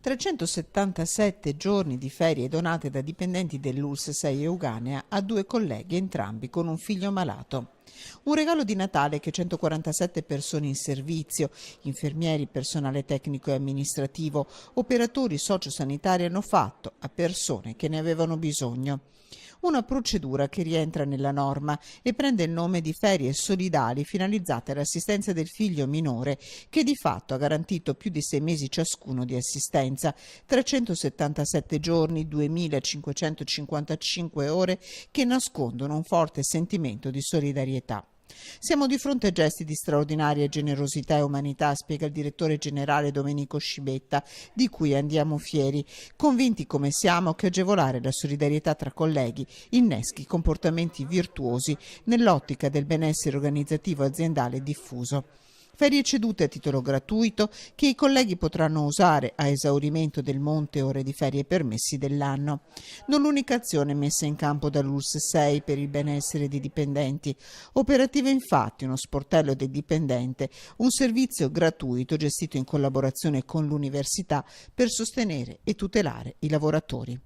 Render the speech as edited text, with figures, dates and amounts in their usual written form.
377 giorni di ferie donate da dipendenti dell'ULSS 6 Euganea a due colleghi, entrambi con un figlio malato. Un regalo di Natale che 147 persone in servizio, infermieri, personale tecnico e amministrativo, operatori sociosanitari hanno fatto a persone che ne avevano bisogno. Una procedura che rientra nella norma e prende il nome di ferie solidali finalizzate all'assistenza del figlio minore, che di fatto ha garantito più di 6 mesi ciascuno di assistenza, 377 giorni, 2555 ore che nascondono un forte sentimento di solidarietà. Siamo di fronte a gesti di straordinaria generosità e umanità, spiega il direttore generale Domenico Scibetta, di cui andiamo fieri, convinti come siamo che agevolare la solidarietà tra colleghi inneschi comportamenti virtuosi nell'ottica del benessere organizzativo aziendale diffuso. Ferie cedute a titolo gratuito che i colleghi potranno usare a esaurimento del monte ore di ferie permessi dell'anno. Non l'unica azione messa in campo dall'ULSS 6 per il benessere dei dipendenti. Operativa infatti uno sportello del dipendente, un servizio gratuito gestito in collaborazione con l'università per sostenere e tutelare i lavoratori.